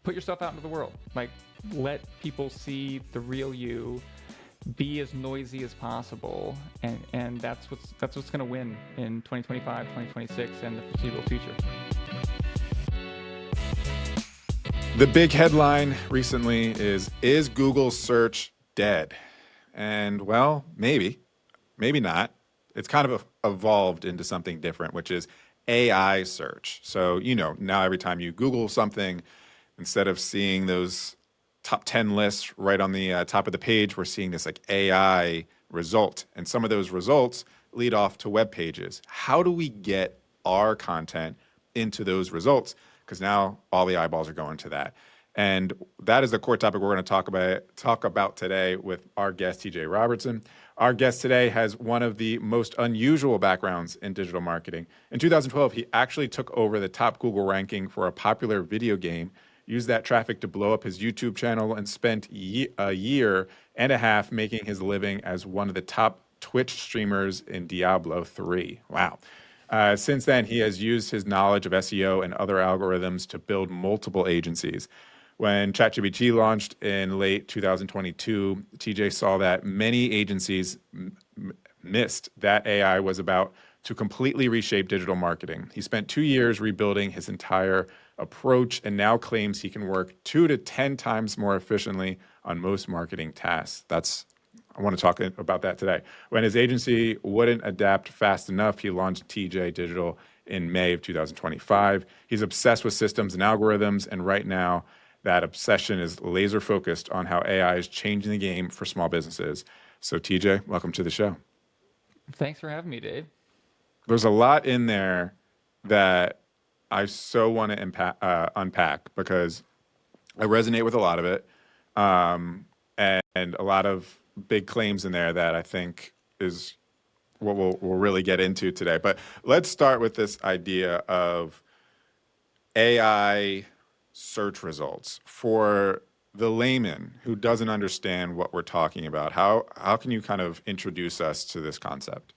put yourself out into the world. Like, let people see the real you. Be as noisy as possible, and that's what's going to win in 2025, 2026, and the foreseeable future. The big headline recently is Google search dead? And well, maybe not. It's kind of evolved into something different, which is AI search. So, now every time you Google something, instead of seeing those top 10 lists right on the top of the page, we're seeing this like AI result. And some of those results lead off to web pages. How do we get our content into those results? Because now all the eyeballs are going to that. And that is the core topic we're going to talk about today with our guest, TJ Robertson. Our guest today has one of the most unusual backgrounds in digital marketing. In 2012, he actually took over the top Google ranking for a popular video game, used that traffic to blow up his YouTube channel, and spent a year and a half making his living as one of the top Twitch streamers in Diablo 3. Wow. Since then, he has used his knowledge of SEO and other algorithms to build multiple agencies. When ChatGPT launched in late 2022, TJ saw that many agencies missed that AI was about to completely reshape digital marketing. He spent 2 years rebuilding his entire approach and now claims he can work 2 to 10 times more efficiently on most marketing tasks. I want to talk about that today. When his agency wouldn't adapt fast enough, he launched TJ Digital in May of 2025. He's obsessed with systems and algorithms, and right now, that obsession is laser focused on how AI is changing the game for small businesses. So, TJ, welcome to the show. Thanks for having me, Dave. There's a lot in there that I so want to unpack because I resonate with a lot of it, and a lot of big claims in there that I think is what we'll really get into today. But let's start with this idea of AI search results for the layman who doesn't understand what we're talking about. How can you kind of introduce us to this concept?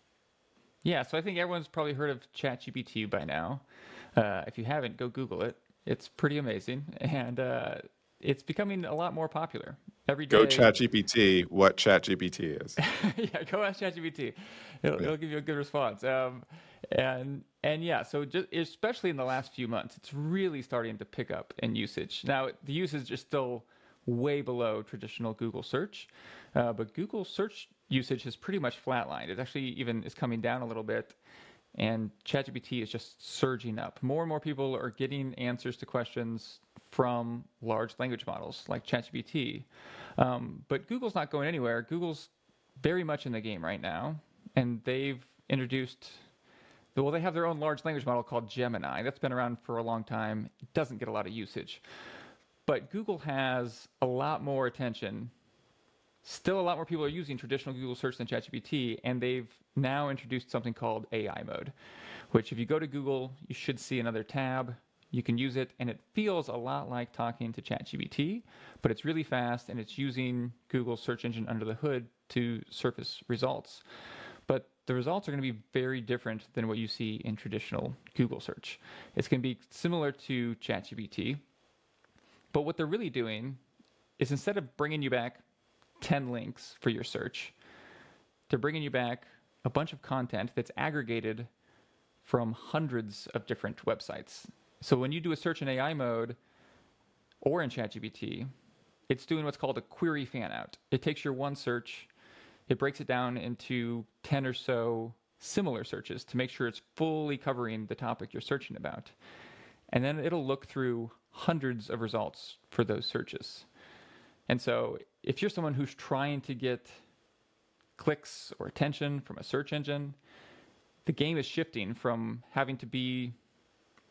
Yeah, so I think everyone's probably heard of ChatGPT by now. If you haven't, go Google it. It's pretty amazing, and it's becoming a lot more popular every Go day. ChatGPT what ChatGPT is. Yeah, go ask ChatGPT. Yeah. It'll give you a good response. And yeah, so just especially in the last few months, it's really starting to pick up in usage. Now, the usage is still way below traditional Google search, but Google search usage has pretty much flatlined. It actually even is coming down a little bit, and ChatGPT is just surging up. More and more people are getting answers to questions from large language models like ChatGPT. But Google's not going anywhere. Google's very much in the game right now, and they've introduced, well, they have their own large language model called Gemini. That's been around for a long time. It doesn't get a lot of usage. But Google has a lot more attention. Still, a lot more people are using traditional Google search than ChatGPT, and they've now introduced something called AI mode, which if you go to Google, you should see another tab. You can use it, and it feels a lot like talking to ChatGPT, but it's really fast, and it's using Google's search engine under the hood to surface results. But the results are going to be very different than what you see in traditional Google search. It's going to be similar to ChatGPT, but what they're really doing is instead of bringing you back 10 links for your search, they're bringing you back a bunch of content that's aggregated from hundreds of different websites. So when you do a search in AI mode or in ChatGPT, it's doing what's called a query fan out. It takes your one search, it breaks it down into 10 or so similar searches to make sure it's fully covering the topic you're searching about. And then it'll look through hundreds of results for those searches. And so if you're someone who's trying to get clicks or attention from a search engine, the game is shifting from having to be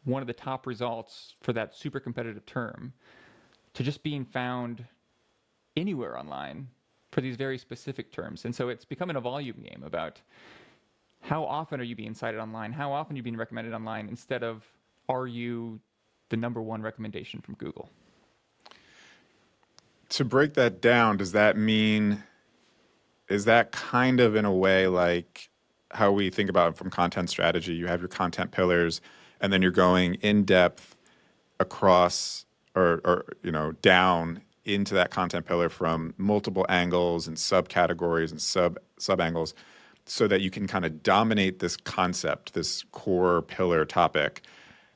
one of the top results for that super competitive term to just being found anywhere online for these very specific terms. And so it's becoming a volume game about how often are you being cited online, how often are you being recommended online, instead of are you the number one recommendation from Google. To break that down, does that mean, is that kind of in a way like how we think about it from content strategy? You have your content pillars, and then you're going in depth across or down into that content pillar from multiple angles and subcategories and sub angles, so that you can kind of dominate this concept, this core pillar topic,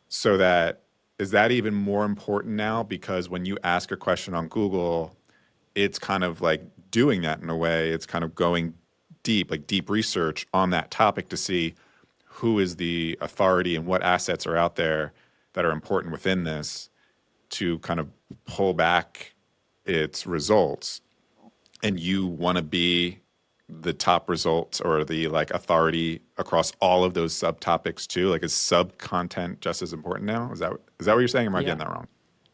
so that is that even more important now? Because when you ask a question on Google, it's kind of like doing that in a way. It's kind of going deep, like deep research on that topic to see who is the authority and what assets are out there that are important within this to kind of pull back its results. And you want to be the top results or the like authority across all of those subtopics too? Like is sub content just as important now? Is that what you're saying? Or am I getting Yeah. that wrong?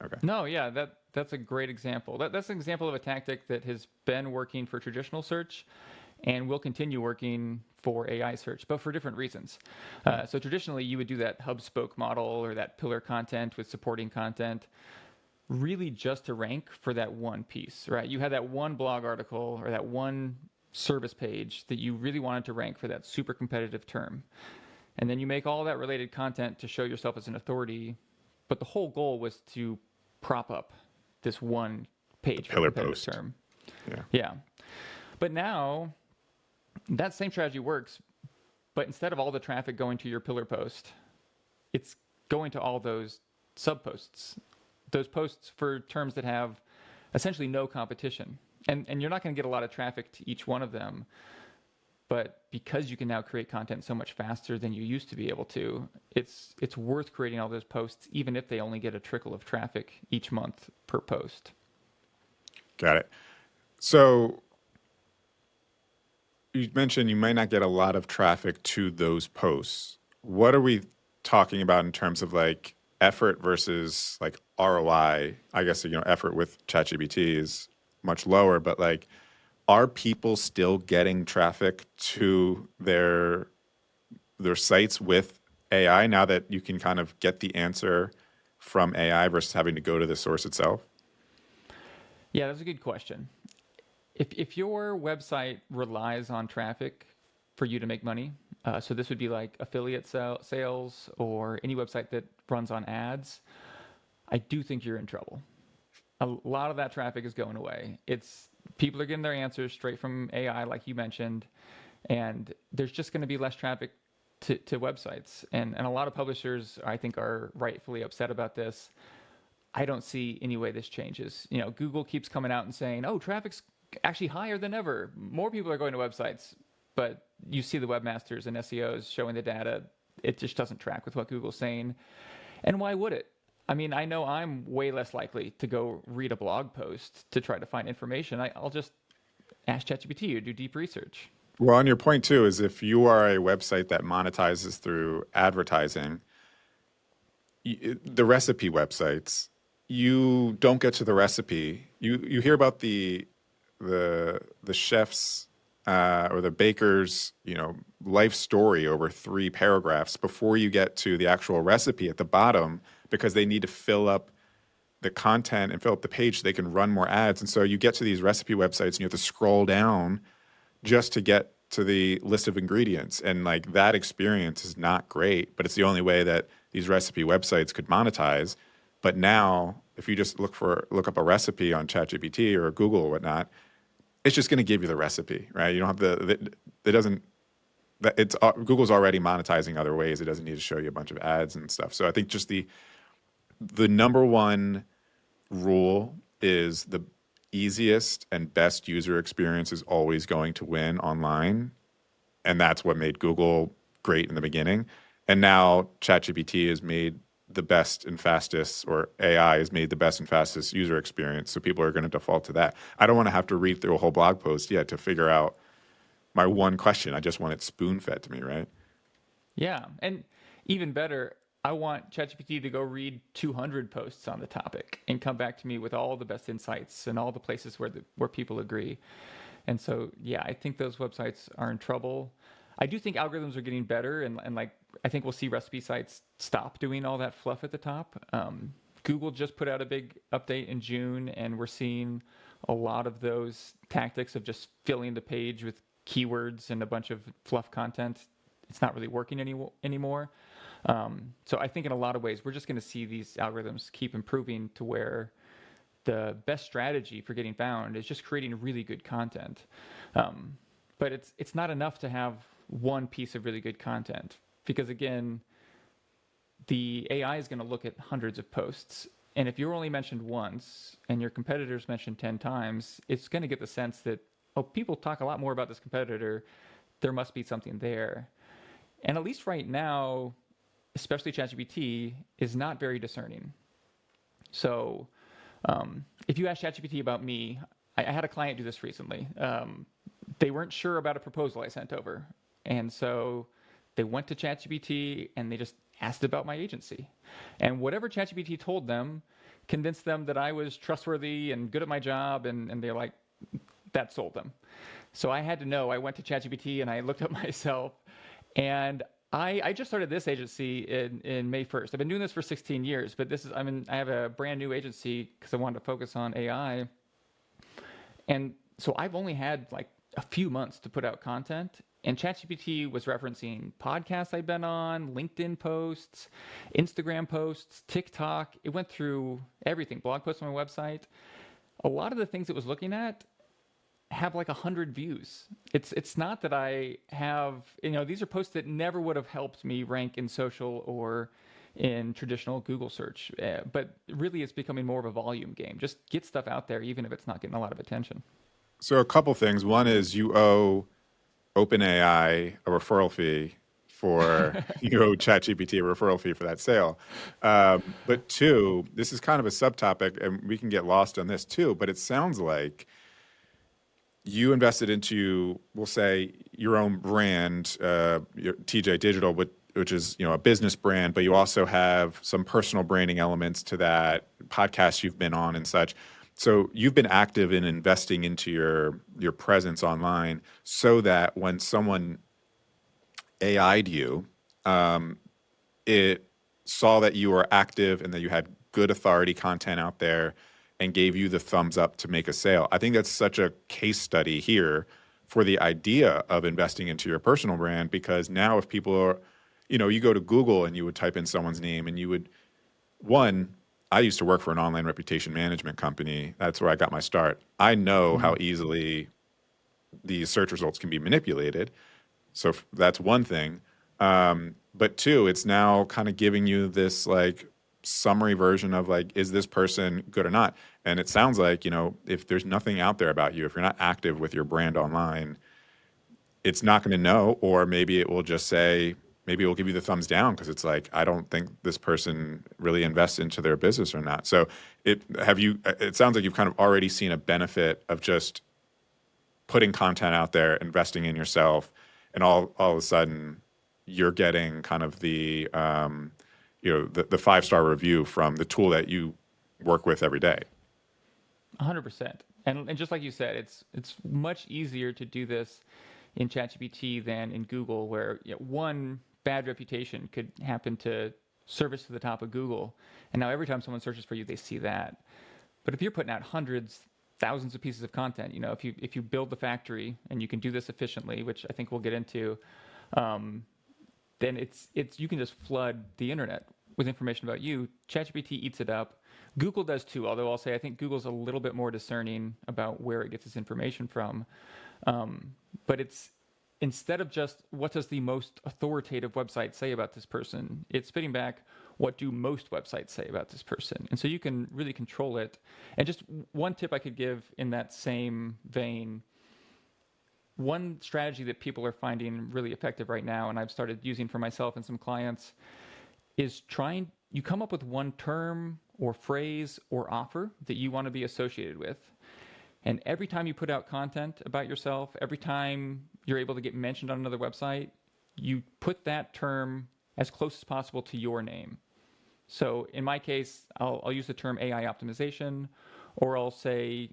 Okay. No, yeah, that's a great example. That's an example of a tactic that has been working for traditional search and will continue working for AI search, but for different reasons. Yeah. So traditionally, you would do that hub spoke model or that pillar content with supporting content really just to rank for that one piece, right? You had that one blog article or that one service page that you really wanted to rank for that super competitive term. And then you make all that related content to show yourself as an authority. But the whole goal was to prop up this one The page for a pillar competitive post. term. Yeah. Yeah. But now that same strategy works, but instead of all the traffic going to your pillar post, it's going to all those sub posts, those posts for terms that have essentially no competition. And you're not going to get a lot of traffic to each one of them. But because you can now create content so much faster than you used to be able to, it's worth creating all those posts, even if they only get a trickle of traffic each month per post. Got it. So you mentioned you might not get a lot of traffic to those posts. What are we talking about in terms of like effort versus like ROI? I guess effort with ChatGPT is much lower, but like are people still getting traffic to their sites with AI now that you can kind of get the answer from AI versus having to go to the source itself? Yeah, that's a good question. If your website relies on traffic for you to make money, so this would be like affiliate sales or any website that runs on ads, I do think you're in trouble. A lot of that traffic is going away. It's people are getting their answers straight from AI, like you mentioned, and there's just going to be less traffic to websites. And a lot of publishers, I think, are rightfully upset about this. I don't see any way this changes. Google keeps coming out and saying, "Oh, traffic's actually higher than ever. More people are going to websites." But you see the webmasters and SEOs showing the data. It just doesn't track with what Google's saying. And why would it? I mean, I know I'm way less likely to go read a blog post to try to find information. I'll just ask ChatGPT or do deep research. Well, on your point too, is if you are a website that monetizes through advertising, the recipe websites, you don't get to the recipe. You hear about the chef's or the baker's life story over 3 paragraphs before you get to the actual recipe at the bottom because they need to fill up the content and fill up the page so they can run more ads. And so you get to these recipe websites and you have to scroll down just to get to the list of ingredients. And like that experience is not great, but it's the only way that these recipe websites could monetize. But now if you just look up a recipe on ChatGPT or Google or whatnot, it's just going to give you the recipe, right? You don't have it doesn't, it's Google's already monetizing other ways. It doesn't need to show you a bunch of ads and stuff. So I think just the number one rule is the easiest and best user experience is always going to win online. And that's what made Google great in the beginning. And now ChatGPT has made the best and fastest, or AI has made the best and fastest user experience. So people are going to default to that. I don't want to have to read through a whole blog post yet to figure out my one question. I just want it spoon fed to me, right? Yeah. And even better, I want ChatGPT to go read 200 posts on the topic and come back to me with all the best insights and all the places where people agree. And so, yeah, I think those websites are in trouble. I do think algorithms are getting better, and like I think we'll see recipe sites stop doing all that fluff at the top. Google just put out a big update in June, and we're seeing a lot of those tactics of just filling the page with keywords and a bunch of fluff content. It's not really working anymore. So I think in a lot of ways, we're just going to see these algorithms keep improving to where the best strategy for getting found is just creating really good content. But it's not enough to have one piece of really good content, because again, the AI is going to look at hundreds of posts. And if you're only mentioned once and your competitor's mentioned 10 times, it's going to get the sense that, oh, people talk a lot more about this competitor. There must be something there. And at least right now, especially ChatGPT, is not very discerning. So if you ask ChatGPT about me, I had a client do this recently. They weren't sure about a proposal I sent over. And so they went to ChatGPT and they just asked about my agency. And whatever ChatGPT told them convinced them that I was trustworthy and good at my job. And they're like, that sold them. So I had to know. I went to ChatGPT and I looked up myself. And I just started this agency in May 1st. I've been doing this for 16 years, but I have a brand new agency because I wanted to focus on AI. And so I've only had like a few months to put out content. And ChatGPT was referencing podcasts I've been on, LinkedIn posts, Instagram posts, TikTok. It went through everything, blog posts on my website. A lot of the things it was looking at have like 100 views. It's not that I have, these are posts that never would have helped me rank in social or in traditional Google search. But really, it's becoming more of a volume game. Just get stuff out there, even if it's not getting a lot of attention. So a couple things. One is you owe OpenAI a referral fee for you owe ChatGPT a referral fee for that sale. But two, this is kind of a subtopic, and we can get lost on this too. But it sounds like you invested into, we'll say, your own brand, your TJ Digital, which is a business brand, but you also have some personal branding elements to that, podcasts you've been on and such. So you've been active in investing into your presence online, so that when someone AI'd you, it saw that you were active and that you had good authority content out there and gave you the thumbs up to make a sale. I think that's such a case study here for the idea of investing into your personal brand, because now if people are, you go to Google and you would type in someone's name and you would, one, I used to work for an online reputation management company. That's where I got my start. I know how Mm. easily these search results can be manipulated. So that's one thing. But two, it's now kind of giving you this like summary version of like, is this person good or not? And it sounds like, if there's nothing out there about you, if you're not active with your brand online, it's not going to know, or maybe it will just say, maybe it will give you the thumbs down because it's like, I don't think this person really invests into their business or not. So it sounds like you've kind of already seen a benefit of just putting content out there, investing in yourself, and all of a sudden you're getting kind of the 5-star review from the tool that you work with every day. 100%. And just like you said, it's much easier to do this in ChatGPT than in Google, where one bad reputation could happen to surface to the top of Google, and now every time someone searches for you, they see that. But if you're putting out hundreds, thousands of pieces of content, if you build the factory and you can do this efficiently, which I think we'll get into, um, then it's you can just flood the internet with information about you. ChatGPT eats it up. Google does too, although I'll say I think Google's a little bit more discerning about where it gets its information from. But it's instead of just what does the most authoritative website say about this person, it's spitting back what do most websites say about this person. And so you can really control it. And just one tip I could give in that same vein, one strategy that people are finding really effective right now, and I've started using for myself and some clients, is you come up with one term or phrase or offer that you want to be associated with. And every time you put out content about yourself, every time you're able to get mentioned on another website, you put that term as close as possible to your name. So in my case, I'll use the term AI optimization, or I'll say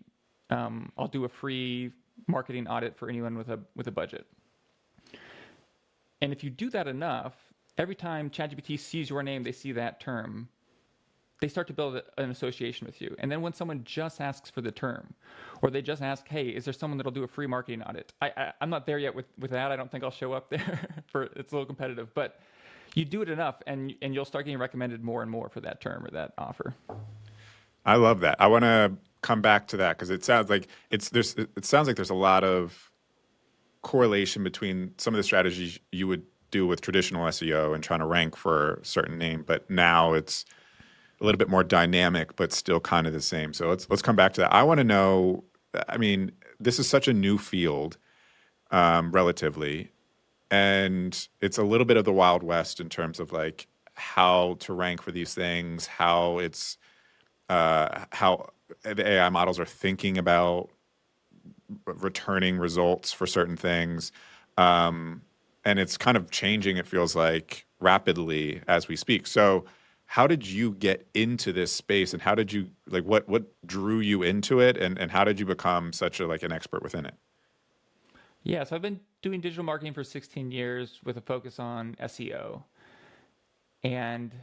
I'll do a free marketing audit for anyone with a budget. And if you do that enough, every time ChatGPT sees your name, they see that term, they start to build an association with you. And then when someone just asks for the term, or they just ask, hey, is there someone that'll do a free marketing audit? I'm not there yet with that. I don't think I'll show up there. It's a little competitive. But you do it enough, and you'll start getting recommended more and more for that term or that offer. I love that. I want to come back to that because it sounds like it sounds like there's a lot of correlation between some of the strategies you would do with traditional SEO and trying to rank for a certain name, but now it's a little bit more dynamic, but still kind of the same. So let's come back to that. I want to know. I mean, this is such a new field, relatively, and it's a little bit of the Wild West in terms of like how to rank for these things, how the AI models are thinking about returning results for certain things. Um, and it's kind of changing, it feels like, rapidly as we speak. So, how did you get into this space and how did you like what drew you into it and how did you become such a like an expert within it? Yeah, so I've been doing digital marketing for 16 years with a focus on SEO. And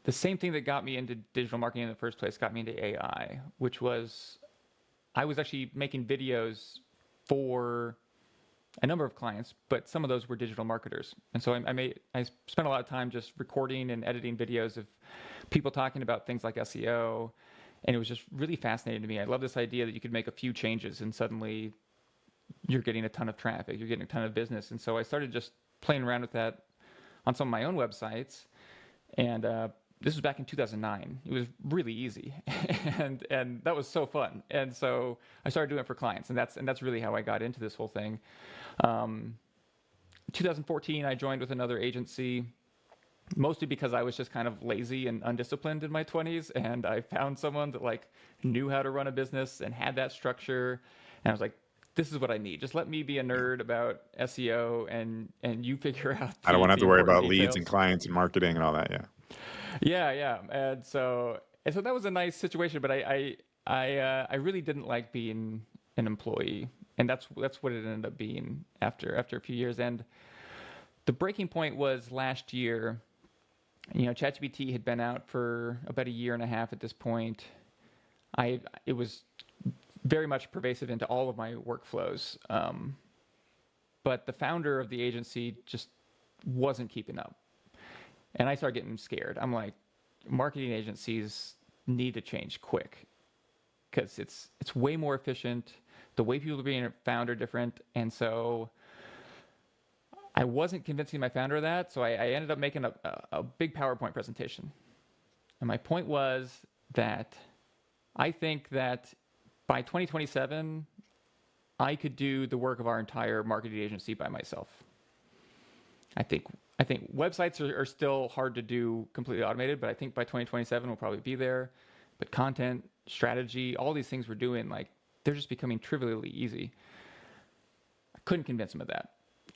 the same thing that got me into digital marketing in the first place got me into AI, which was I was actually making videos for a number of clients, but some of those were digital marketers. And so I spent a lot of time just recording and editing videos of people talking about things like SEO. And it was just really fascinating to me. I love this idea that you could make a few changes and suddenly you're getting a ton of traffic, you're getting a ton of business. And so I started just playing around with that on some of my own websites. And this was back in 2009. It was really easy, and that was so fun. And so I started doing it for clients, and that's really how I got into this whole thing. 2014, I joined with another agency, mostly because I was just kind of lazy and undisciplined in my 20s, and I found someone that like knew how to run a business and had that structure, and I was like, this is what I need. Just let me be a nerd about SEO, and you figure out I don't want to have the to worry important about leads and details. clients and marketing and all that. Yeah. Yeah, yeah, and so that was a nice situation, but I really didn't like being an employee, and that's what it ended up being after a few years. And the breaking point was last year. ChatGPT had been out for about a year and a half at this point. It was very much pervasive into all of my workflows, but the founder of the agency just wasn't keeping up. And I started getting scared. I'm like, marketing agencies need to change quick because it's way more efficient. The way people are being found are different, and so I wasn't convincing my founder of that. So I ended up making a big PowerPoint presentation, and my point was that I think that by 2027, I could do the work of our entire marketing agency by myself. I think I think websites are still hard to do completely automated, but I think by 2027 we'll probably be there. But content, strategy, all these things we're doing, like they're just becoming trivially easy. I couldn't convince him of that.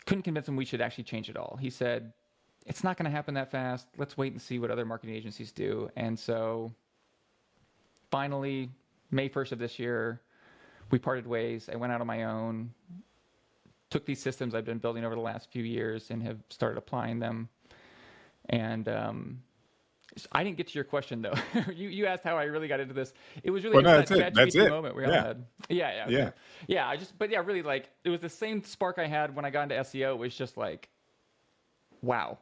Couldn't convince him we should actually change it all. He said, it's not going to happen that fast. Let's wait and see what other marketing agencies do. And so finally, May 1st of this year, we parted ways. I went out on my own, took these systems I've been building over the last few years and have started applying them. And I didn't get to your question though. you asked how I really got into this. It was really Well, just no, that that's it. That's ChatGPT it. moment we all Yeah. had. Yeah, yeah, Yeah. okay. Yeah, but yeah, really like it was the same spark I had when I got into SEO. It was just like, wow.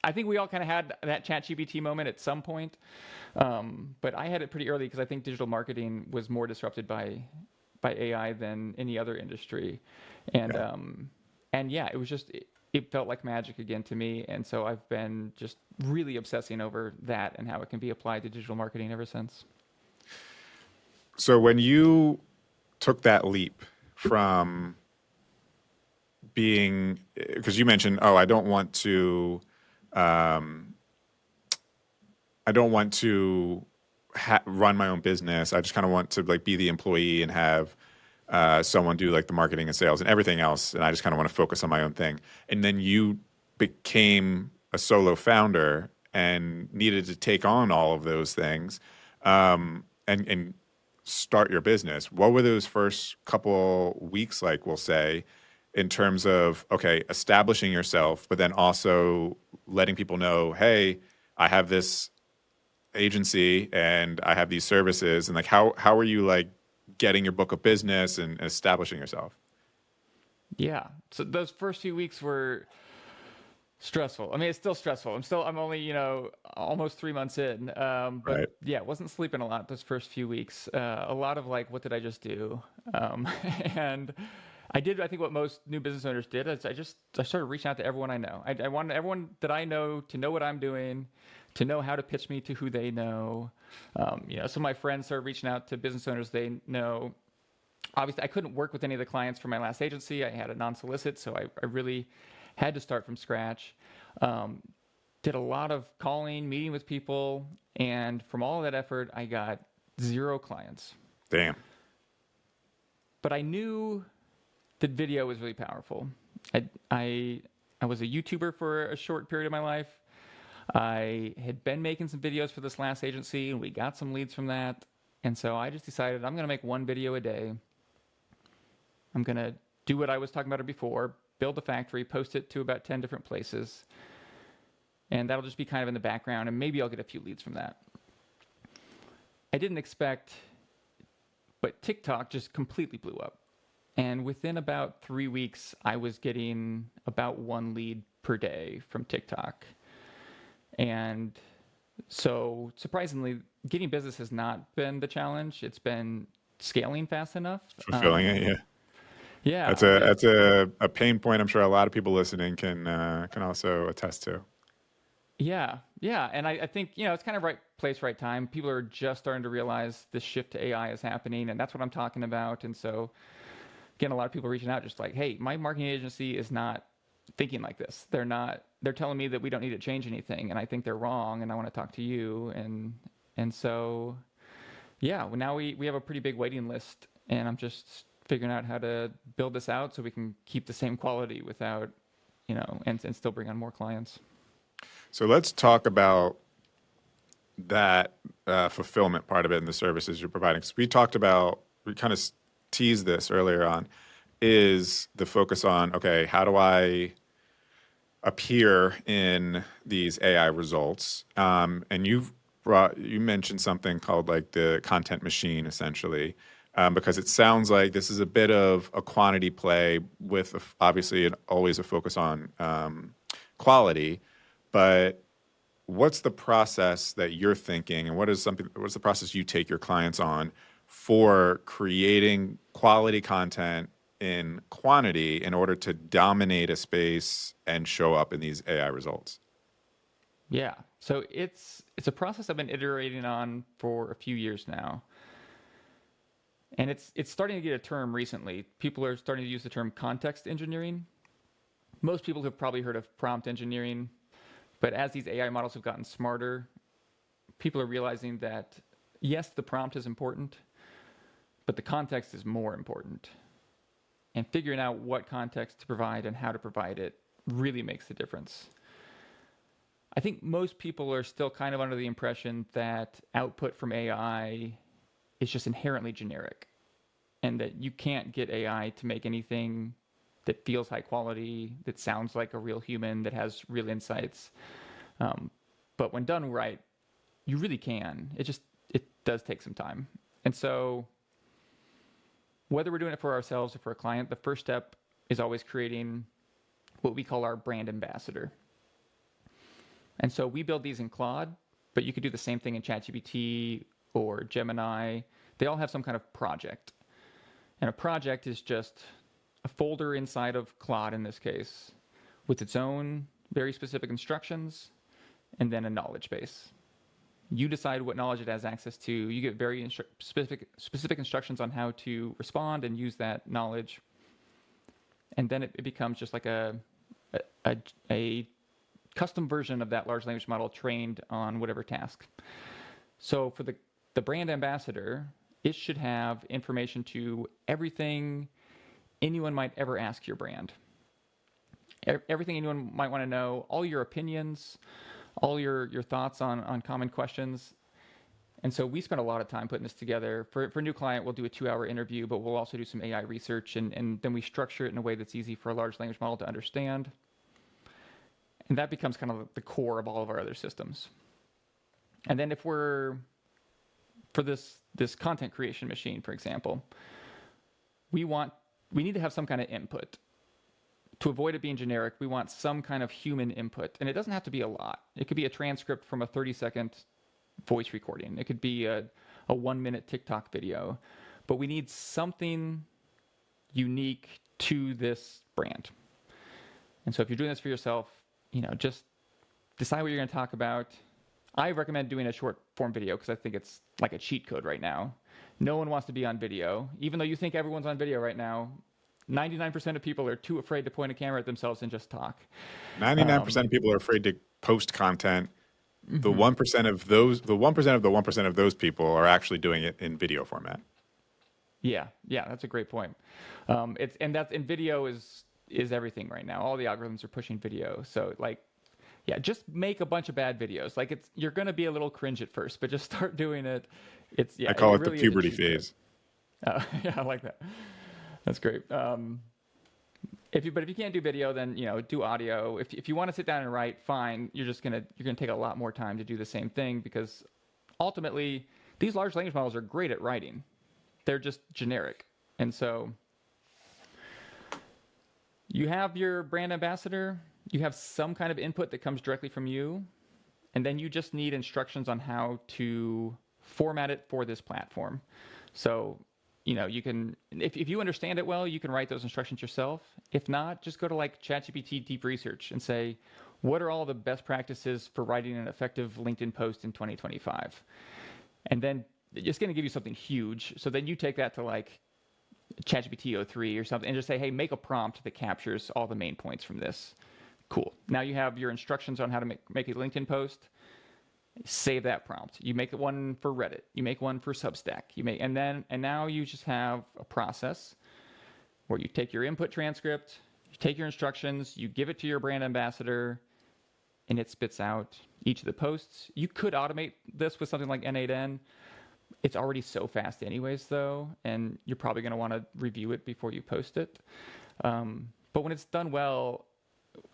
I think we all kind of had that ChatGPT moment at some point, but I had it pretty early because I think digital marketing was more disrupted by AI than any other industry, and Yeah. yeah, it was just it felt like magic again to me, and so I've been just really obsessing over that and how it can be applied to digital marketing ever since. So when you took that leap from being, because you mentioned, oh, um, I don't want to run my own business. I just kind of want to like be the employee and have someone do like the marketing and sales and everything else, and I just kind of want to focus on my own thing. And then you became a solo founder and needed to take on all of those things, and start your business. What were those first couple weeks like? We'll say, in terms of okay, establishing yourself, but then also letting people know, hey, I have this agency and I have these services, and like how are you like getting your book of business and establishing yourself? Yeah, so those first few weeks were Stressful. I mean, it's still stressful. I'm only, almost 3 months in. But Right. yeah, wasn't sleeping a lot those first few weeks. A lot of like, what did I just do? And I did, I think what most new business owners did is I started reaching out to everyone I know. I wanted everyone that I know to know what I'm doing, to know how to pitch me to who they know. Some of my friends started reaching out to business owners they know. Obviously, I couldn't work with any of the clients from my last agency. I had a non-solicit, so I really had to start from scratch. Um, did a lot of calling, meeting with people, and from all of that effort, I got 0 clients. Damn. But I knew that video was really powerful. I, I, I was a YouTuber for a short period of my life. I had been making some videos for this last agency, and we got some leads from that. And so I just decided I'm going to make one video a day. I'm going to do what I was talking about before, build a factory, post it to about 10 different places. And that'll just be kind of in the background, and maybe I'll get a few leads from that. I didn't expect, but TikTok just completely blew up. And within about 3 weeks, I was getting about 1 lead per day from TikTok. And so surprisingly, getting business has not been the challenge. It's been scaling fast enough. Fulfilling it. Yeah. Yeah, That's a pain point. I'm sure a lot of people listening can also attest to. yeah. And I think, it's kind of right place, right time. People are just starting to realize this shift to AI is happening, and that's what I'm talking about. And so, again, a lot of people reaching out just like, hey, my marketing agency is not thinking like this. They're telling me that we don't need to change anything, and I think they're wrong, and I want to talk to you. And so, yeah, well, now we have a pretty big waiting list, and I'm just figuring out how to build this out so we can keep the same quality without, and still bring on more clients. So let's talk about that fulfillment part of it and the services you're providing. So we kind of teased this earlier on, is the focus on, okay, how do I appear in these AI results? And you mentioned something called like the content machine, essentially, because it sounds like this is a bit of a quantity play with obviously always a focus on quality, but what's the process that you're thinking, and what's the process you take your clients on for creating quality content in quantity in order to dominate a space and show up in these AI results? Yeah. So it's a process I've been iterating on for a few years now. And it's starting to get a term recently. People are starting to use the term context engineering. Most people have probably heard of prompt engineering, but as these AI models have gotten smarter, people are realizing that yes, the prompt is important, but the context is more important. And figuring out what context to provide and how to provide it really makes the difference. I think most people are still kind of under the impression that output from AI is just inherently generic and that you can't get AI to make anything that feels high quality, that sounds like a real human, that has real insights. Um, but when done right, you really can. It does take some time. And so whether we're doing it for ourselves or for a client, the first step is always creating what we call our brand ambassador. And so we build these in Claude, but you could do the same thing in ChatGPT or Gemini. They all have some kind of project. And a project is just a folder inside of Claude in this case with its own very specific instructions and then a knowledge base. You decide what knowledge it has access to. You get very specific instructions on how to respond and use that knowledge. And then it becomes just like a custom version of that large language model trained on whatever task. So for the brand ambassador, it should have information to everything anyone might ever ask your brand. Everything anyone might want to know, all your opinions, all your thoughts on common questions. And so we spent a lot of time putting this together. For a new client, we'll do a 2-hour interview, but we'll also do some AI research, and then we structure it in a way that's easy for a large language model to understand. And that becomes kind of the core of all of our other systems. And then for this content creation machine, for example, we need to have some kind of input. to avoid it being generic, we want some kind of human input. And it doesn't have to be a lot. It could be a transcript from a 30-second voice recording. It could be a 1-minute TikTok video. But we need something unique to this brand. And so if you're doing this for yourself, just decide what you're going to talk about. I recommend doing a short form video because I think it's like a cheat code right now. No one wants to be on video. Even though you think everyone's on video right now, 99% of people are too afraid to point a camera at themselves and just talk. 99% of people are afraid to post content. The Mm-hmm. 1% of those, the 1% of the 1% of those people are actually doing it in video format. Yeah, that's a great point. And video is everything right now. All the algorithms are pushing video. So just make a bunch of bad videos. You're gonna be a little cringe at first, but just start doing it. I call It it the really is a puberty cheat code. phase. Yeah, I like that. That's great. But if you can't do video, then do audio. If you want to sit down and write, fine. You're gonna take a lot more time to do the same thing because ultimately these large language models are great at writing. They're just generic, and so you have your brand ambassador. You have some kind of input that comes directly from you, and then you just need instructions on how to format it for this platform. So you can, if you understand it well, you can write those instructions yourself. If not, just go to ChatGPT Deep Research and say, what are all the best practices for writing an effective LinkedIn post in 2025? And then it's going to give you something huge. So then you take that to ChatGPT 03 or something and just say, hey, make a prompt that captures all the main points from this. Cool. Now you have your instructions on how to make a LinkedIn post. Save that prompt. You make one for Reddit. You make one for Substack. And now you just have a process where you take your input transcript, you take your instructions, you give it to your brand ambassador, and it spits out each of the posts. You could automate this with something like N8N. It's already so fast anyways, though, and you're probably going to want to review it before you post it. But when it's done well,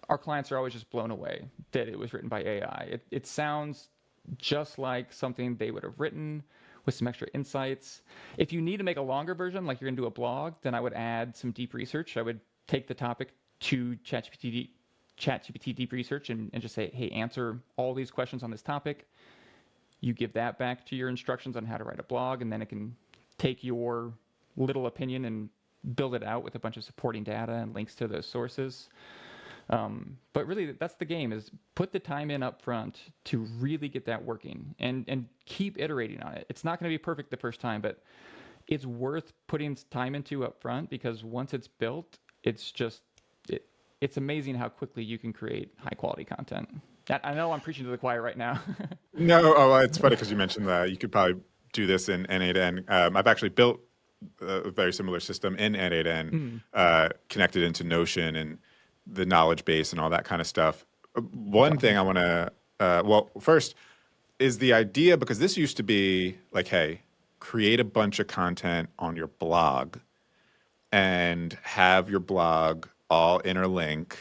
our clients are always just blown away that it was written by AI. It sounds just like something they would have written with some extra insights. If you need to make a longer version, like you're going to do a blog, then I would add some deep research. I would take the topic to ChatGPT Deep Research and just say, hey, answer all these questions on this topic. You give that back to your instructions on how to write a blog, and then it can take your little opinion and build it out with a bunch of supporting data and links to those sources. But really, that's the game, is put the time in up front to really get that working and keep iterating on it. It's not going to be perfect the first time, but it's worth putting time into up front because once it's built, it's amazing how quickly you can create high quality content. I know I'm preaching to the choir right now. No, it's funny because you mentioned that you could probably do this in N8N. I've actually built a very similar system in N8N, connected into Notion and the knowledge base and all that kind of stuff. One thing I want to, first is the idea, because this used to be like, hey, create a bunch of content on your blog and have your blog all interlink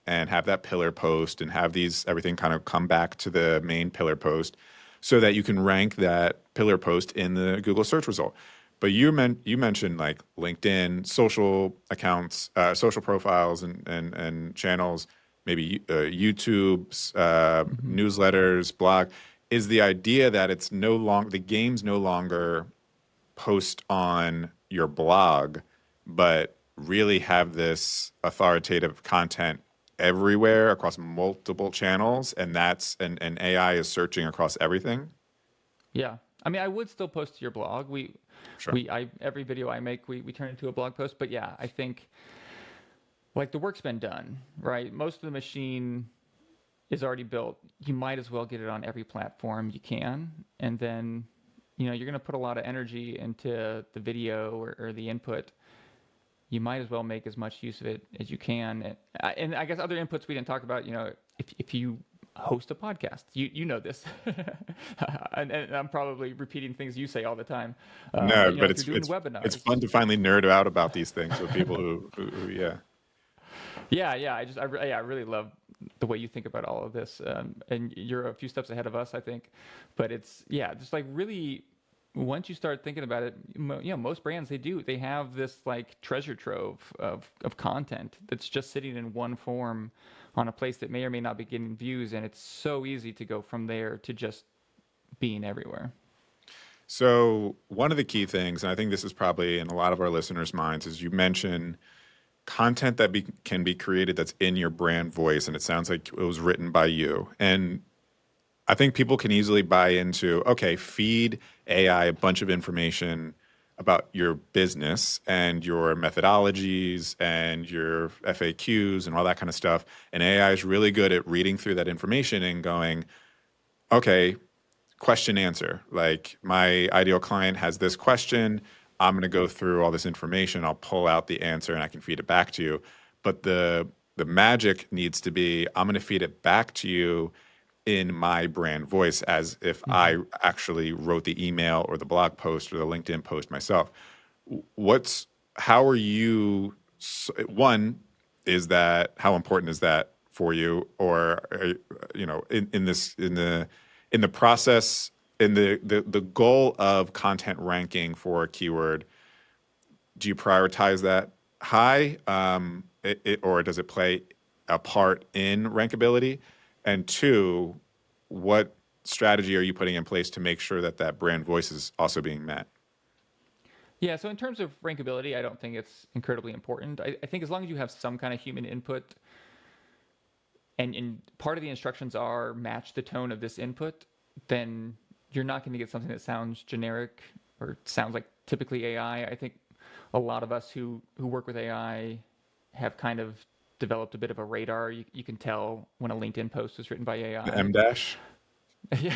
and have that pillar post and have everything kind of come back to the main pillar post so that you can rank that pillar post in the Google search result. But you mentioned like LinkedIn, social accounts, social profiles and channels, maybe YouTube's, newsletters, blog. Is the idea that the game's no longer post on your blog, but really have this authoritative content everywhere across multiple channels, and AI is searching across everything? Yeah. I mean, I would still post to your blog. Sure. Every video I make, we turn into a blog post. But yeah, I think the work's been done, right? Most of the machine is already built. You might as well get it on every platform you can. And then, you're going to put a lot of energy into the video or the input. You might as well make as much use of it as you can. And I guess other inputs we didn't talk about, if you host a podcast, you know this, and I'm probably repeating things you say all the time. No, but If you're doing it's webinars, fun to finally nerd out about these things with people who yeah. yeah, I really love the way you think about all of this, and you're a few steps ahead of us, I think. But it's just really once you start thinking about it, most brands they have this like treasure trove of content that's just sitting in one form on a place that may or may not be getting views, and it's so easy to go from there to just being everywhere. So one of the key things, and I think this is probably in a lot of our listeners' minds, is you mention content that can be created that's in your brand voice, and it sounds like it was written by you. And I think people can easily buy into, okay, feed AI a bunch of information about your business and your methodologies and your FAQs and all that kind of stuff. And AI is really good at reading through that information and going, okay, question answer. Like my ideal client has this question. I'm going to go through all this information. I'll pull out the answer and I can feed it back to you. But the magic needs to be I'm going to feed it back to you in my brand voice as if Mm-hmm. I actually wrote the email or the blog post or the LinkedIn post myself. What's how are you one is that how important is that for you or in this in the process in the goal of content ranking for a keyword, do you prioritize that high, or does it play a part in rankability? And two, what strategy are you putting in place to make sure that that brand voice is also being met? Yeah, so in terms of rankability, I don't think it's incredibly important. I think as long as you have some kind of human input, and part of the instructions are match the tone of this input, then you're not going to get something that sounds generic or sounds like typically AI. I think a lot of us who work with AI have kind of developed a bit of a radar. You can tell when a LinkedIn post is written by The AI. M dash? Yeah,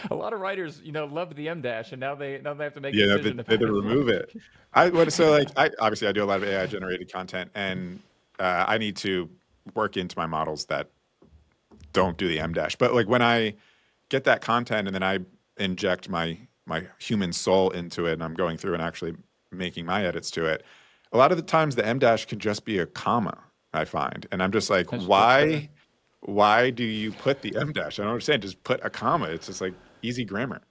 a lot of writers, love the M dash, and now they have to make a Yeah, no, decision they had about to it. remove it. I what so like I obviously I do a lot of AI generated content, and I need to work into my models that don't do the M dash. But like when I get that content and then I inject my human soul into it and I'm going through and actually making my edits to it, a lot of the times the M dash can just be a comma, I find. And I'm just like, That's fair. why do you put the M dash? I don't understand. Just put a comma. It's just like easy grammar.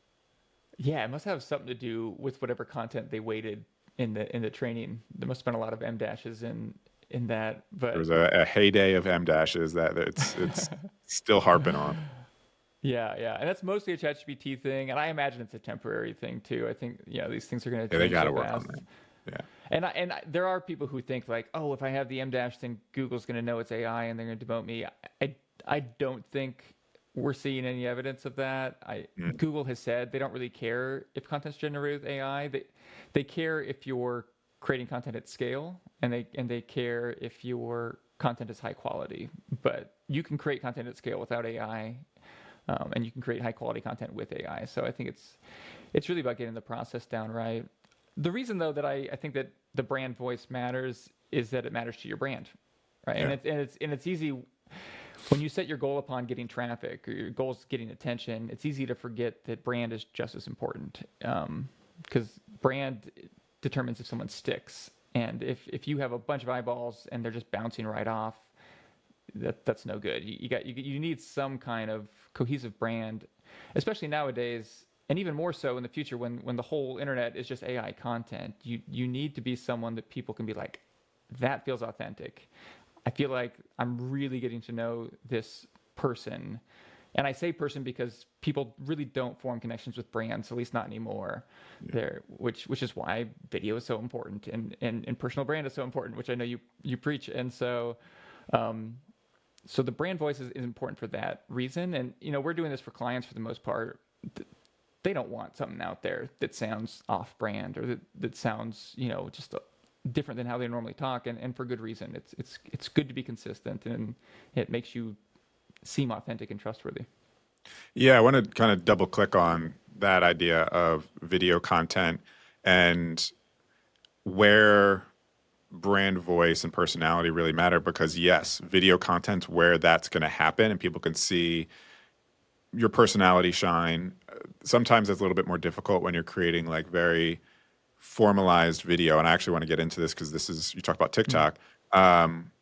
Yeah, it must have something to do with whatever content they weighted in the training. There must have been a lot of M dashes in that, There but was a heyday of M dashes that it's still harping on. yeah, and that's mostly a ChatGPT thing, and I imagine it's a temporary thing too. I think these things are going to Yeah, they change got so to work on fast, that. Yeah. there are people who think like, oh, if I have the M dash, then Google's going to know it's AI and they're going to demote me. I don't think we're seeing any evidence of that. Mm. Google has said they don't really care if content's generated with AI. They care if you're creating content at scale, and they care if your content is high quality. But you can create content at scale without AI, and you can create high quality content with AI. So I think it's really about getting the process down right. The reason though that I think that the brand voice matters is that it matters to your brand, right? Yeah. And it's easy when you set your goal upon getting traffic or your goal is getting attention. It's easy to forget that brand is just as important, because brand determines if someone sticks. And if you have a bunch of eyeballs and they're just bouncing right off, that's no good. You need some kind of cohesive brand, especially nowadays, and even more so in the future when the whole internet is just AI content. You need to be someone that people can be like, that feels authentic. I feel like I'm really getting to know this person. And I say person because people really don't form connections with brands, at least not anymore. Yeah. There, which is why video is so important, and personal brand is so important, which I know you preach. And um, so the brand voice is important for that reason. And we're doing this for clients for the most part. They don't want something out there that sounds off brand or that sounds just different than how they normally talk, and for good reason. It's good to be consistent, and it makes you seem authentic and trustworthy. Yeah, I want to kind of double click on that idea of video content and where brand voice and personality really matter because yes, video content's where that's going to happen and people can see your personality shine. Sometimes it's a little bit more difficult when you're creating like very formalized video. And I actually want to get into this because this is, you talk about Mm. TikTok,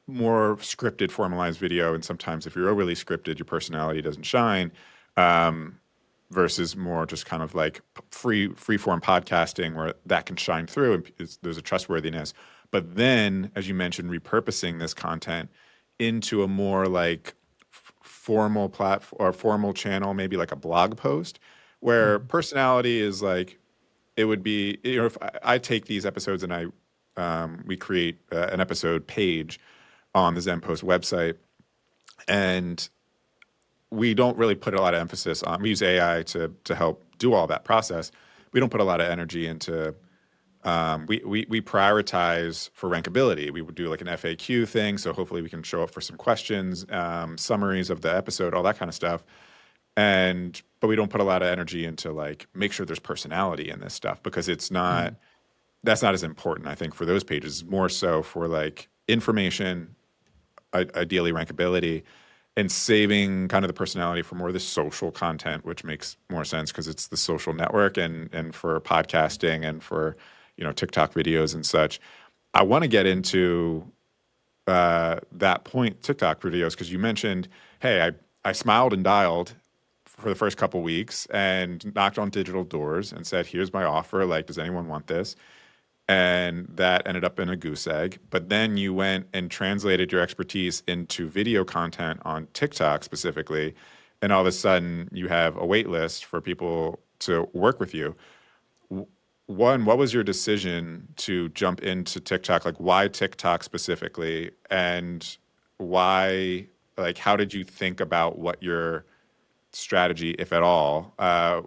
more scripted, formalized video. And sometimes if you're overly scripted, your personality doesn't shine. Um, versus more just kind of like free form podcasting where that can shine through and there's a trustworthiness. But then, as you mentioned, repurposing this content into a more like formal platform or formal channel, maybe like a blog post, where Mhm. personality is like it would be. You know, if I take these episodes and we create an episode page on the Zen Post website, and we don't really put a lot of emphasis on. We use AI to help do all that process. We don't put a lot of energy into. We prioritize for rankability. We would do like an FAQ thing, so hopefully we can show up for some questions, summaries of the episode, all that kind of stuff. And but we don't put a lot of energy into like make sure there's personality in this stuff because it's not. Mhm. That's not as important, I think, for those pages. More so for like information, ideally rankability, and saving kind of the personality for more of the social content, which makes more sense because it's the social network and for podcasting and for TikTok videos and such. I want to get into that point TikTok videos because you mentioned, hey, I smiled and dialed for the first couple weeks and knocked on digital doors and said, here's my offer. Like, does anyone want this? And that ended up in a goose egg. But then you went and translated your expertise into video content on TikTok specifically, and all of a sudden you have a wait list for people to work with you. One, what was your decision to jump into TikTok? Like, why TikTok specifically, and why? Like, how did you think about what your strategy, if at all,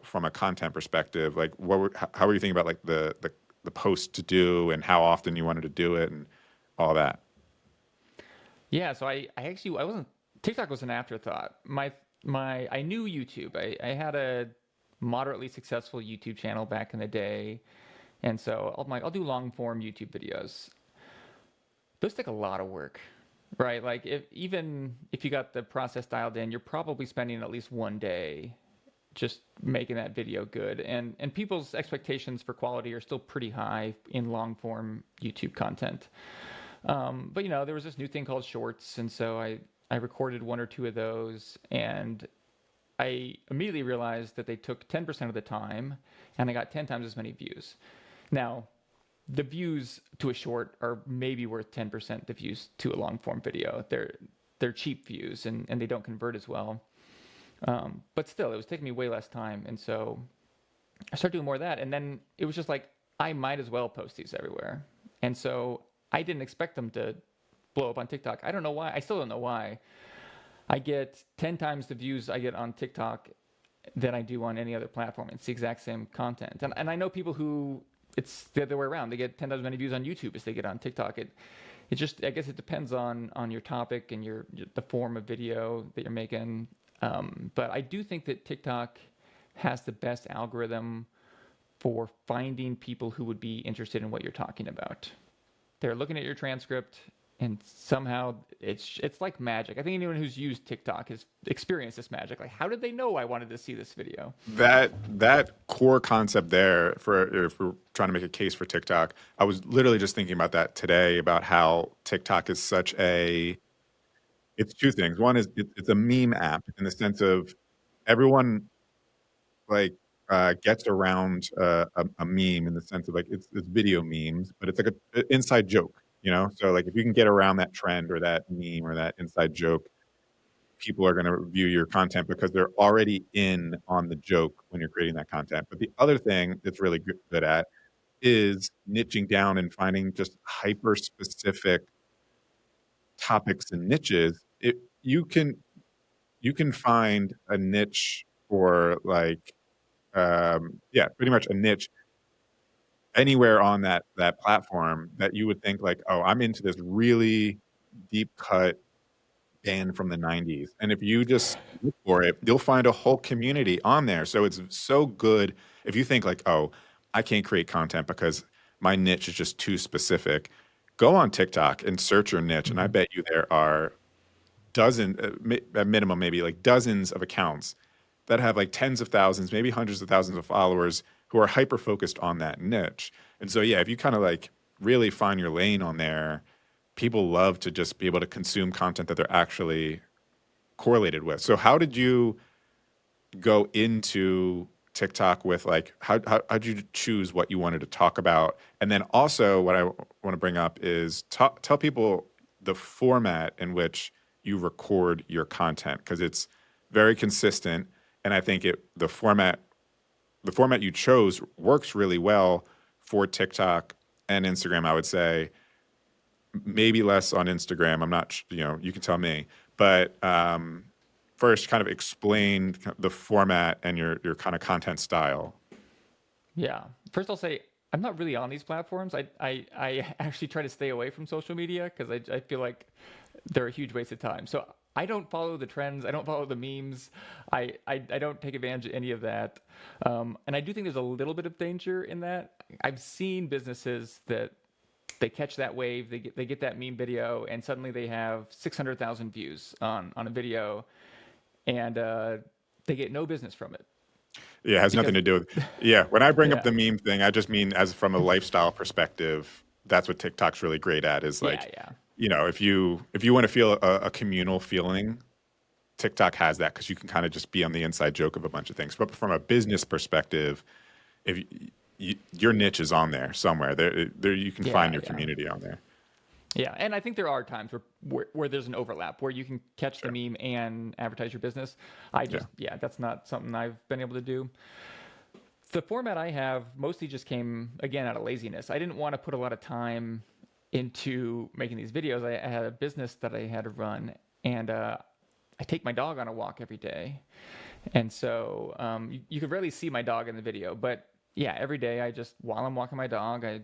from a content perspective? Like, how were you thinking about like the post to do and how often you wanted to do it and all that? Yeah, so I actually I wasn't TikTok was an afterthought. My I knew YouTube. I had a moderately successful YouTube channel back in the day, and so I'm like, I'll do long form YouTube videos. Those take a lot of work, right? Like even if you got the process dialed in, you're probably spending at least one day just making that video good. And people's expectations for quality are still pretty high in long form YouTube content. But there was this new thing called Shorts, and so I recorded one or two of those, and I immediately realized that they took 10% of the time, and I got 10 times as many views. Now, the views to a short are maybe worth 10% the views to a long form video. They're cheap views, and they don't convert as well. But still, it was taking me way less time, and so I started doing more of that, and then it was just like I might as well post these everywhere, and so I didn't expect them to blow up on TikTok. I don't know why. I still don't know why. I get 10 times the views I get on TikTok than I do on any other platform. It's the exact same content. And I know people who it's the other way around. They get 10 times as many views on YouTube as they get on TikTok. It just I guess it depends on your topic and the form of video that you're making. But I do think that TikTok has the best algorithm for finding people who would be interested in what you're talking about. They're looking at your transcript, and somehow it's like magic. I think anyone who's used TikTok has experienced this magic. Like, how did they know I wanted to see this video? That core concept there, for if we're trying to make a case for TikTok, I was literally just thinking about that today about how TikTok is such a it's two things. One is it's a meme app in the sense of everyone like gets around a meme in the sense of like it's video memes, but it's like an inside joke, you know. So like if you can get around that trend or that meme or that inside joke, people are going to view your content because they're already in on the joke when you're creating that content. But the other thing it's really good at is niching down and finding just hyper specific topics and niches. You can find a niche for like yeah, pretty much a niche anywhere on that platform that you would think like, oh, I'm into this really deep cut band from the 90s. And if you just look for it, you'll find a whole community on there. So it's so good if you think like, oh, I can't create content because my niche is just too specific. Go on TikTok and search your niche, and I Mm-hmm. bet you there are at minimum, maybe like dozens of accounts that have like tens of thousands, maybe hundreds of thousands of followers who are hyper focused on that niche. And so, yeah, if you kind of like really find your lane on there, people love to just be able to consume content that they're actually correlated with. So, how did you go into TikTok with like how'd you choose what you wanted to talk about? And then also what I want to bring up is tell people the format in which you record your content because it's very consistent, and I think the format you chose works really well for TikTok and Instagram. I would say maybe less on Instagram. I'm not, you can tell me, but first, kind of explain the format and your kind of content style. Yeah. First, I'll say I'm not really on these platforms. I actually try to stay away from social media because I feel like they're a huge waste of time. So I don't follow the trends. I don't follow the memes. I don't take advantage of any of that. And I do think there's a little bit of danger in that. I've seen businesses that they catch that wave, they get that meme video, and suddenly they have 600,000 views on a video, and they get no business from it Yeah, it has nothing because to do with. Yeah, when I bring up yeah, the meme thing, I just mean as from a lifestyle perspective. That's what TikTok's really great at. Is yeah, like, yeah. if you want to feel a communal feeling, TikTok has that because you can kind of just be on the inside joke of a bunch of things. But from a business perspective, if your niche is on there somewhere, there you can find Yeah, your yeah. community on there. Yeah, and I think there are times where there's an overlap where you can catch the Sure. meme and advertise your business. I Yeah. just, yeah, that's not something I've been able to do. The format I have mostly just came again out of laziness. I didn't want to put a lot of time into making these videos. I had a business that I had to run, and I take my dog on a walk every day, and so you could rarely see my dog in the video, but yeah, every day I just while I'm walking my dog, I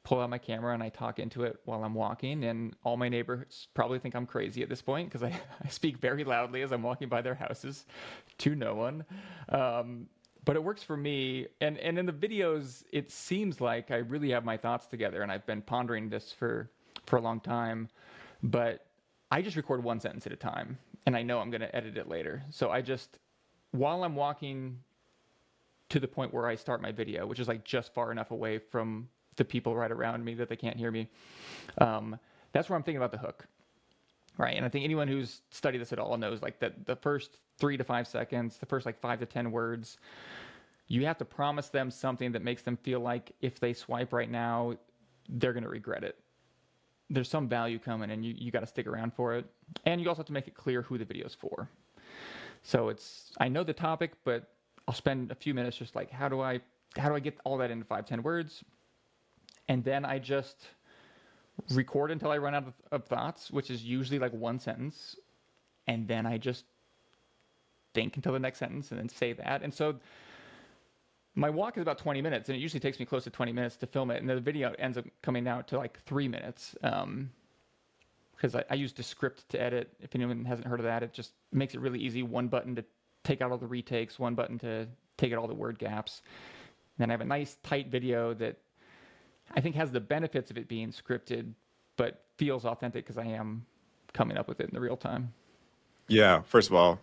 pull out my camera and I talk into it while I'm walking. And all my neighbors probably think I'm crazy at this point because I speak very loudly as I'm walking by their houses to no one. But it works for me. And in the videos, it seems like I really have my thoughts together. And I've been pondering this for a long time. But I just record one sentence at a time. And I know I'm going to edit it later. So I just, while I'm walking to the point where I start my video, which is like just far enough away from the people right around me that they can't hear me. That's where I'm thinking about the hook, right? And I think anyone who's studied this at all knows like that the first 3 to 5 seconds, the first like 5 to 10 words, you have to promise them something that makes them feel like if they swipe right now, they're going to regret it. There's some value coming, and you got to stick around for it. And you also have to make it clear who the video's for. So I know the topic, but I'll spend a few minutes just like how do I get all that into 5 to 10 words, and then I just record until I run out of thoughts, which is usually like one sentence, and then I just think until the next sentence and then say that. And so my walk is about 20 minutes, and it usually takes me close to 20 minutes to film it, and the video ends up coming out to like 3 minutes. Because I use Descript to edit. If anyone hasn't heard of that, it just makes it really easy. One button to take out all the retakes, one button to take out all the word gaps. And then I have a nice tight video that I think has the benefits of it being scripted, but feels authentic because I am coming up with it in the real time. Yeah. First of all,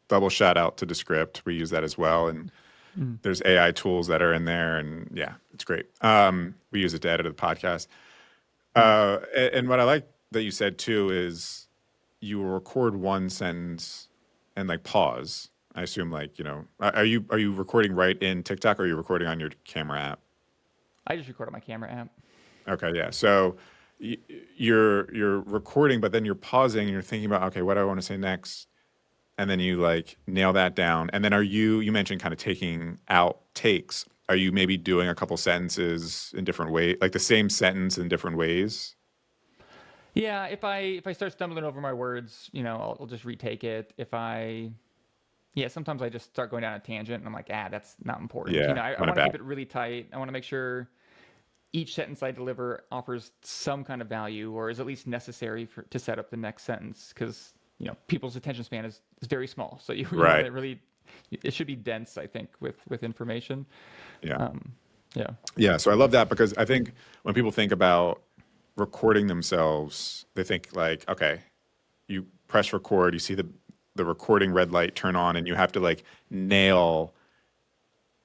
double shout out to Descript. We use that as well, and Mm. there's AI tools that are in there, and yeah, it's great. We use it to edit the podcast. Nice. And what I like that you said too is you will record one sentence and like pause. I assume like are you recording right in TikTok or are you recording on your camera app? I just record on my camera app. Okay, yeah. So y- you're recording, but then you're pausing and you're thinking about okay, what do I want to say next, and then you like nail that down. And then you mentioned kind of taking out takes. Are you maybe doing a couple sentences in different ways, like the same sentence in different ways? Yeah, if I start stumbling over my words, I'll just retake it. Yeah, sometimes I just start going down a tangent and I'm like, that's not important. Yeah, I run it want to keep back. it really tight. I want to make sure each sentence I deliver offers some kind of value or is at least necessary to set up the next sentence because people's attention span is very small. So you want Right. it really, it should be dense, I think, with information. Yeah. Um, yeah. Yeah. So I love that because I think when people think about recording themselves, they think like, okay, you press record, you see the recording red light turn on, and you have to like nail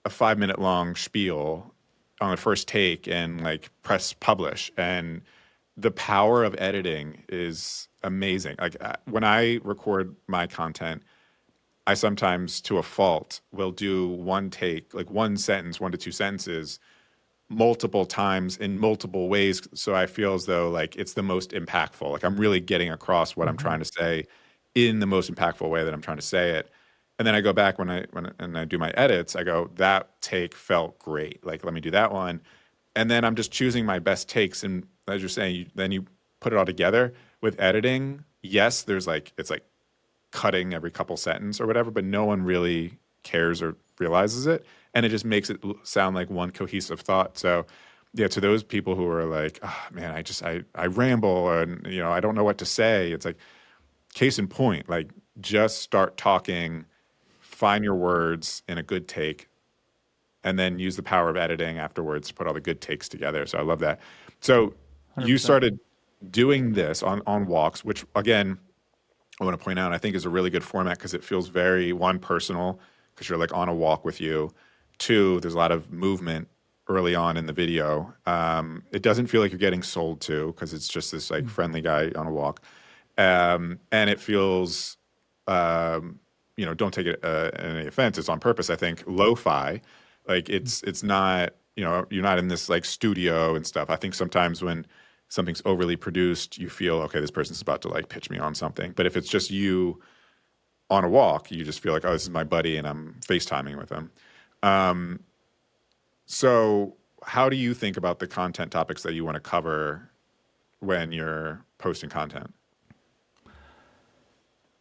a 5 minute long spiel on the first take and like press publish. And the power of editing is amazing. Like when I record my content, I sometimes, to a fault, will do one take, like one sentence, 1 to 2 sentences, multiple times in multiple ways. So I feel as though like it's the most impactful. Like I'm really getting across what I'm Hmm. trying to say in the most impactful way that I'm trying to say it. And then I go back when I do my edits, I go, that take felt great. Like, let me do that one. And then I'm just choosing my best takes. And as you're saying, then you put it all together with editing. Yes, there's like, it's like cutting every couple sentence or whatever, but no one really cares or realizes it, and it just makes it sound like one cohesive thought. So, yeah, to those people who are like, oh, man, I ramble and I don't know what to say. It's like case in point, like just start talking, find your words in a good take, and then use the power of editing afterwards to put all the good takes together. So I love that. So you 100%. started doing this on walks, which again I want to point out, I think is a really good format because it feels very one personal because you're like on a walk with you. Two, there's a lot of movement early on in the video. It doesn't feel like you're getting sold to because it's just this like friendly guy on a walk, and it feels, don't take it any offense. It's on purpose. I think lo-fi, like it's not you're not in this like studio and stuff. I think sometimes when something's overly produced, you feel okay, this person's about to like pitch me on something. But if it's just you on a walk, you just feel like, oh, this is my buddy, and I'm FaceTiming with him. Um, so, how do you think about the content topics that you want to cover when you're posting content?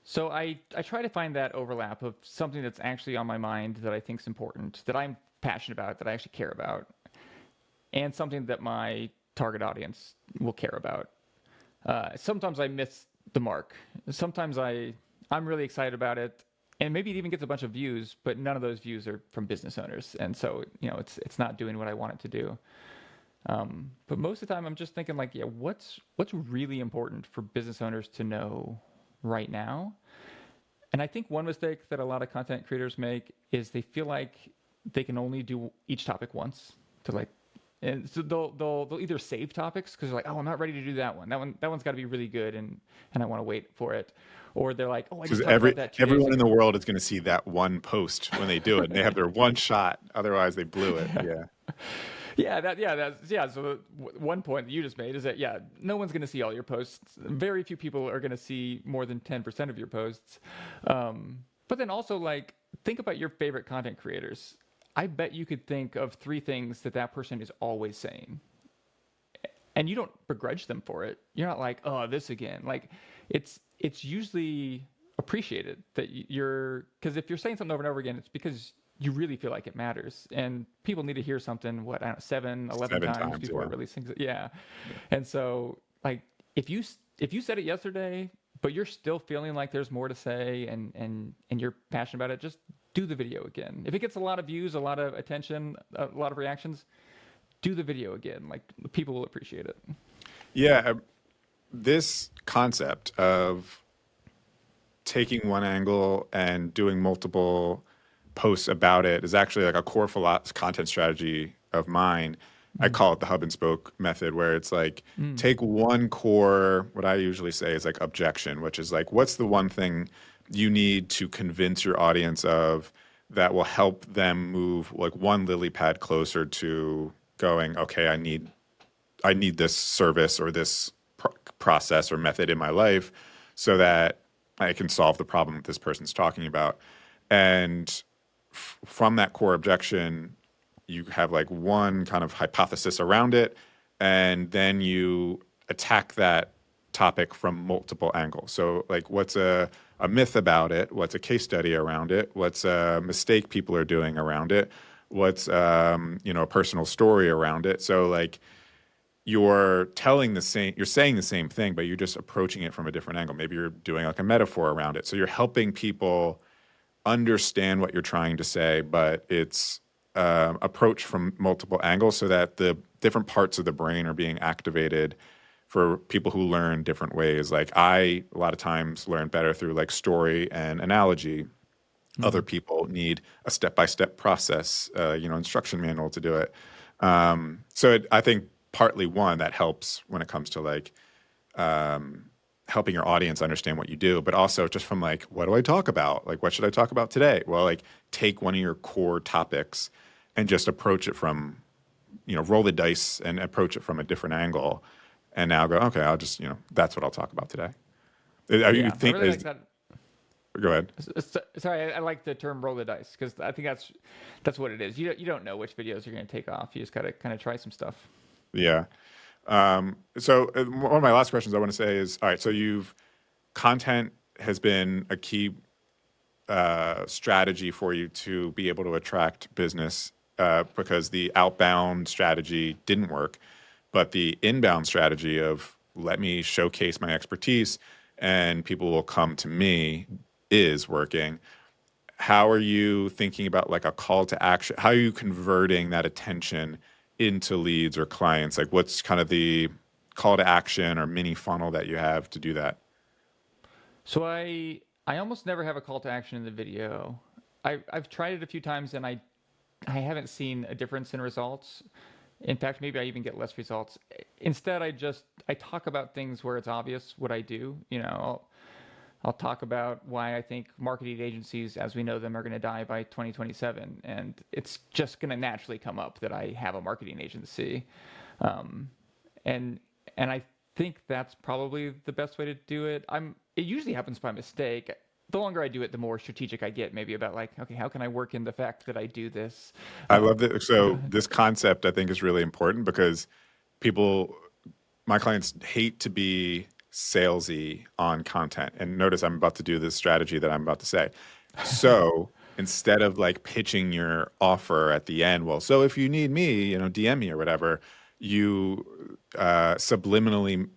So I try to find that overlap of something that's actually on my mind that I think is important, that I'm passionate about, that I actually care about, and something that my target audience will care about. Sometimes I miss the mark. Sometimes I'm really excited about it, and maybe it even gets a bunch of views, but none of those views are from business owners, and so it's not doing what I want it to do. But most of the time, I'm just thinking like, yeah, what's really important for business owners to know right now? And I think one mistake that a lot of content creators make is they feel like they can only do each topic once to like, and so they'll either save topics because they're like, oh, I'm not ready to do that one. That one's got to be really good, and I want to wait for it. Or they're like, oh, I Because just talked about that 2 days everyone in ago. the world is going to see that one post when they do it, and they have their one shot. Otherwise, they blew it. Yeah. Yeah. So one point that you just made is that yeah, no one's going to see all your posts. Very few people are going to see more than 10% of your posts. But then also like think about your favorite content creators. I bet you could think of 3 things that that person is always saying, and you don't begrudge them for it. You're not like, oh, this again. Like, it's usually appreciated that you're because if you're saying something over and over again, it's because you really feel like it matters, and people need to hear something. What I don't know, 7, 11 Seven times times. before Yeah. it releases. Yeah, and so like if you said it yesterday, but you're still feeling like there's more to say, and you're passionate about it, just do the video again. If it gets a lot of views, a lot of attention, a lot of reactions, do the video again. Like people will appreciate it. Yeah. This concept of taking one angle and doing multiple posts about it is actually like a core content strategy of mine. I Mm. call it the hub and spoke method, where it's like Mm. take one core, what I usually say is like objection, which is like, what's the one thing you need to convince your audience of that will help them move like one lily pad closer to going, okay, I need this service or this process or method in my life so that I can solve the problem that this person's talking about. And from that core objection, you have like one kind of hypothesis around it, and then you attack that topic from multiple angles. So, like, what's a myth about it? What's a case study around it? What's a mistake people are doing around it? What's a personal story around it? So, like, you're saying the same thing, but you're just approaching it from a different angle. Maybe you're doing like a metaphor around it. So you're helping people understand what you're trying to say, but it's approached from multiple angles so that the different parts of the brain are being activated for people who learn different ways. Like I, a lot of times, learn better through like story and analogy. Other Mm. people need a step-by-step process, instruction manual to do it. I think partly one that helps when it comes to like helping your audience understand what you do, but also just from like, what do I talk about? Like, what should I talk about today? Well, like take one of your core topics and just approach it from, roll the dice and approach it from a different angle. And now go, okay, I'll just, that's what I'll talk about today. Are you Yeah, I think really like that. go ahead. Sorry, I like the term "roll the dice" because I think that's what it is. You don't know which videos are going to take off. You just got to kind of try some stuff. Yeah. So one of my last questions I want to say is, all right, so content has been a key strategy for you to be able to attract business because the outbound strategy didn't work, but the inbound strategy of let me showcase my expertise and people will come to me is working. How are you thinking about like a call to action? How are you converting that attention into leads or clients? Like what's kind of the call to action or mini funnel that you have to do that? So I almost never have a call to action in the video. I've tried it a few times and I haven't seen a difference in results. In fact, maybe I even get less results. Instead, I talk about things where it's obvious what I do. I'll talk about why I think marketing agencies, as we know them, are going to die by 2027, and it's just going to naturally come up that I have a marketing agency, um, and I think that's probably the best way to do it. It usually happens by mistake. The longer I do it, the more strategic I get. Maybe about like, okay, how can I work in the fact that I do this? I love that. But So this concept I think is really important because people, my clients hate to be salesy on content. And notice I'm about to do this strategy that I'm about to say. So instead of like pitching your offer at the end, well, so if you need me, DM me or whatever, you subliminally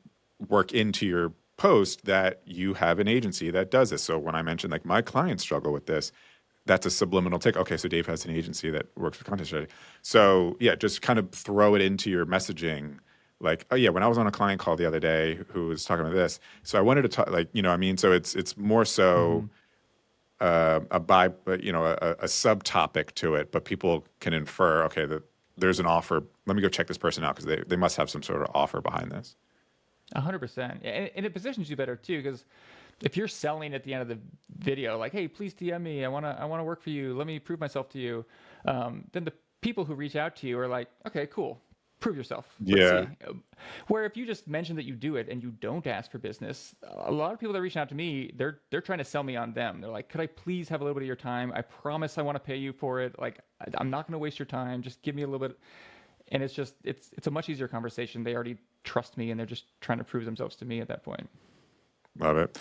work into your post that you have an agency that does this. So when I mentioned like my clients struggle with this, that's a subliminal take. Okay, so Dave has an agency that works with content strategy. So yeah, just kind of throw it into your messaging. Like, oh yeah, when I was on a client call the other day who was talking about this, so I wanted to talk, like, what I mean. So it's more so Mhm. a subtopic to it, but people can infer, okay, that there's an offer. Let me go check this person out because they must have some sort of offer behind this. 100%, and it positions you better too, because if you're selling at the end of the video, like, "Hey, please DM me. I wanna work for you. Let me prove myself to you," then the people who reach out to you are like, "Okay, cool. Prove yourself. Let's Yeah, see." Where if you just mention that you do it and you don't ask for business, a lot of people that reach out to me, they're trying to sell me on them. They're like, "Could I please have a little bit of your time? I promise I want to pay you for it. Like, I'm not going to waste your time. Just give me a little bit." And it's a much easier conversation. They already trust me and they're just trying to prove themselves to me at that point. love it.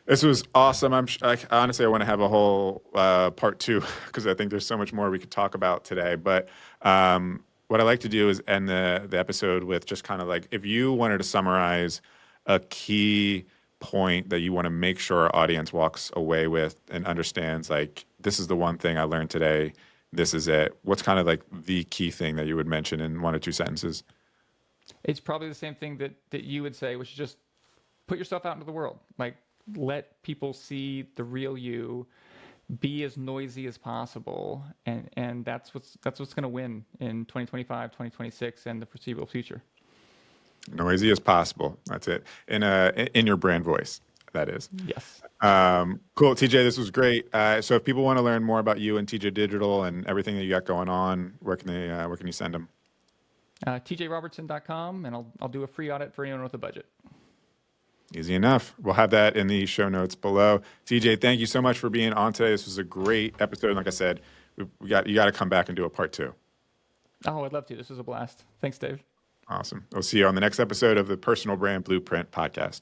This was awesome. Honestly, I want to have a whole part two because I think there's so much more we could talk about today. But what I like to do is end the episode with just kind of like if you wanted to summarize a key point that you want to make sure our audience walks away with and understands, like this is the one thing I learned today. This is it. What's kind of like the key thing that you would mention in one or two sentences? It's probably the same thing that you would say, which is just put yourself out into the world. Like, let people see the real you. Be as noisy as possible, and that's what's going to win in 2025, 2026, and the foreseeable future. Noisy as possible. That's it. In your brand voice. That is. Yes. Cool, TJ. This was great. So if people want to learn more about you and TJ Digital and everything that you got going on, where can you send them? TJRobertson.com, and I'll do a free audit for anyone with a budget. Easy enough. We'll have that in the show notes below. TJ, thank you so much for being on today. This was a great episode. Like I said, you got to come back and do a part two. Oh, I'd love to. This was a blast. Thanks, Dave. Awesome. We'll see you on the next episode of the Personal Brand Blueprint podcast.